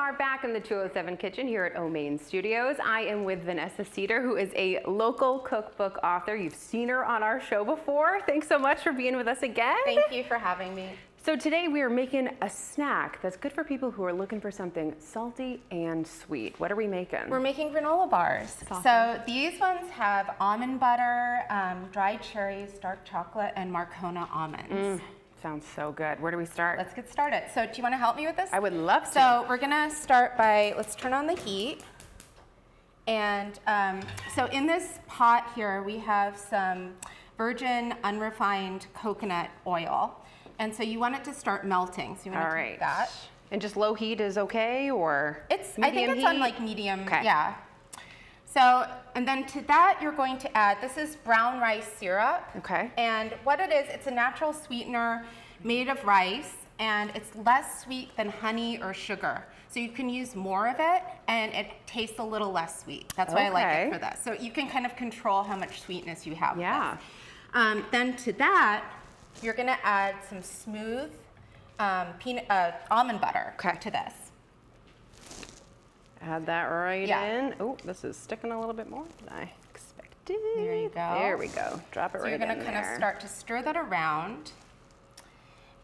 are back in the 207 kitchen here at O Main Studios. I am with Vanessa Seder, who is a local cookbook author. You've seen her on our show before. Thanks so much for being with us again. Thank you for having me. So today we are making a snack that's good for people who are looking for something salty and sweet. What are we making? We're making granola bars. Awesome. So these ones have almond butter, dried cherries, dark chocolate, and Marcona almonds. Sounds so good. Where do we start? Let's get started. So do you want to help me with this? I would love to. So we're gonna start by, let's turn on the heat. And so in this pot here, we have some virgin unrefined coconut oil. And so you want it to start melting. So you want to do that. And just low heat is okay, or I think it's on like medium, okay. Yeah. So, and then to that you're going to add, this is brown rice syrup. Okay. And what it is, it's a natural sweetener made of rice, and it's less sweet than honey or sugar. So you can use more of it, and it tastes a little less sweet. That's why I like it for this. So you can kind of control how much sweetness you have. Yeah. With this. Then to that, you're gonna add some smooth almond butter to this. Add that right in. Oh, this is sticking a little bit more than I expected. There you go. There we go. Drop it right in there. So you're going to kind of start to stir that around.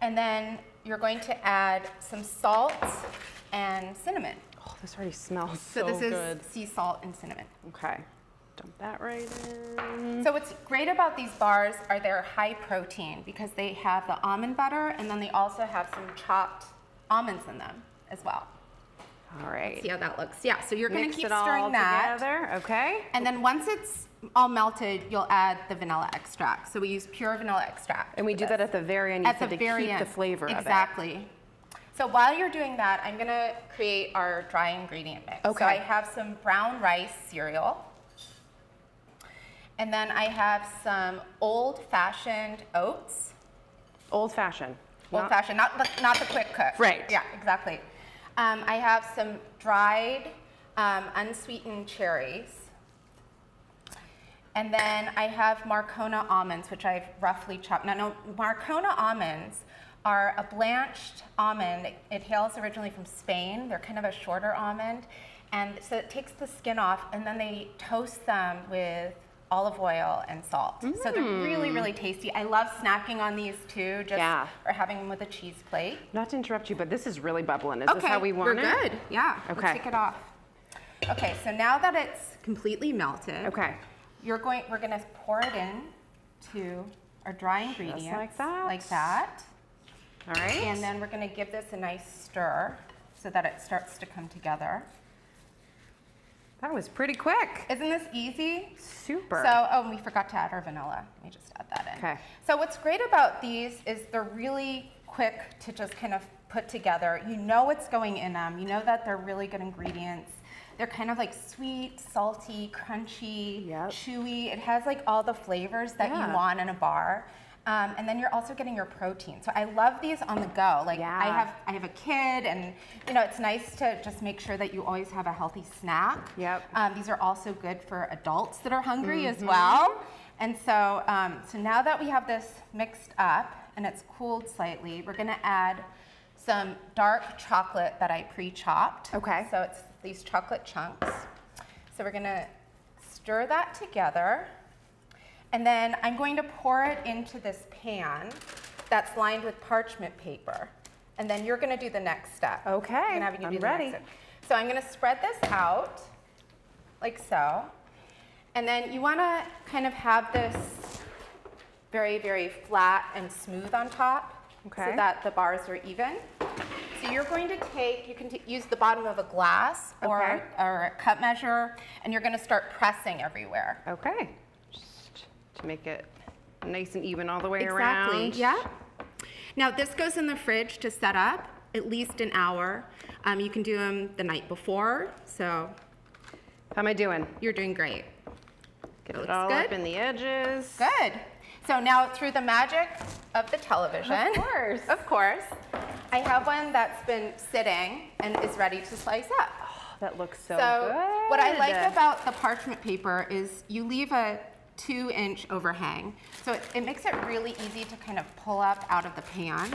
And then you're going to add some salt and cinnamon. Oh, this already smells so good. So good. this is sea salt and cinnamon. Okay. Dump that right in. So what's great about these bars are they're high protein because they have the almond butter, and then they also have some chopped almonds in them as well. All right. Let's see how that looks. Yeah, so you're going to keep all stirring that. Together. Okay. And then once it's all melted, you'll add the vanilla extract. So we use pure vanilla extract. And we do that at the very end. At the to very keep end. the flavor of it. Exactly. So while you're doing that, I'm going to create our dry ingredient mix. Okay. So I have some brown rice cereal. And then I have some old-fashioned oats. Old-fashioned. Old-fashioned, not the quick cook. Right. Yeah, exactly. I have some dried, unsweetened cherries. And then I have Marcona almonds, which I've roughly chopped. Now, Marcona almonds are a blanched almond. It hails originally from Spain. They're kind of a shorter almond. And so it takes the skin off, and then they toast them with olive oil and salt. So they're really, really tasty. I love snacking on these too, or having them with a cheese plate. Not to interrupt you, but this is really bubbling. Is this how we want it? We're good. Yeah. Okay. Let's take it off. Okay, so now that it's completely melted, we're gonna pour it in to our dry ingredients. Just like that. Like that. All right. And then we're gonna give this a nice stir so that it starts to come together. That was pretty quick. Isn't this easy? Super. So, oh, and we forgot to add our vanilla. Let me just add that in. Okay. So what's great about these is they're really quick to just kind of put together. You know what's going in them. You know that they're really good ingredients. They're kind of like sweet, salty, crunchy, chewy. It has like all the flavors that you want in a bar. And then you're also getting your protein. So I love these on the go. Like I have a kid, and you know it's nice to just make sure that you always have a healthy snack. These are also good for adults that are hungry as well. And so, so now that we have this mixed up and it's cooled slightly, we're gonna add some dark chocolate that I pre-chopped. Okay. So it's these chocolate chunks. So we're gonna stir that together. And then I'm going to pour it into this pan that's lined with parchment paper. And then you're going to do the next step. Okay, I'm ready. So I'm going to spread this out like so. And then you want to kind of have this very, very flat and smooth on top so that the bars are even. So you're going to take, you can use the bottom of a glass or a cup measure, and you're going to start pressing everywhere. Okay. To make it nice and even all the way around. Exactly, yeah. Now this goes in the fridge to set up at least an hour. You can do them the night before, so. How am I doing? You're doing great. Get it all up in the edges. Good. So now through the magic of the television. Of course. I have one that's been sitting and is ready to slice up. Oh, that looks so good. What I like about the parchment paper is you leave a 2-inch overhang. So it makes it really easy to kind of pull up out of the pan.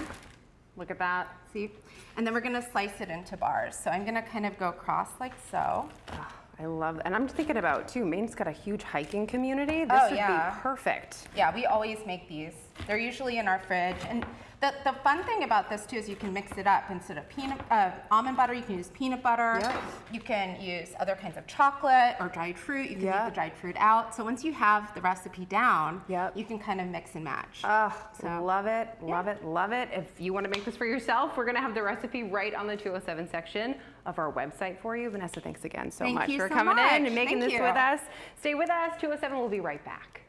Look at that. See? And then we're gonna slice it into bars. So I'm gonna kind of go across like so. Oh, I love that. And I'm thinking about too, Maine's got a huge hiking community. This would be perfect. Yeah, we always make these. They're usually in our fridge. And the fun thing about this too is you can mix it up. Instead of almond butter, you can use peanut butter. Yep. You can use other kinds of chocolate or dried fruit. You can take the dried fruit out. So once you have the recipe down, you can kind of mix and match. Oh, love it, love it, love it. If you want to make this for yourself, we're going to have the recipe right on the 207 section of our website for you. Vanessa, thanks again so much for coming in and making this with us. Stay with us. 207 will be right back.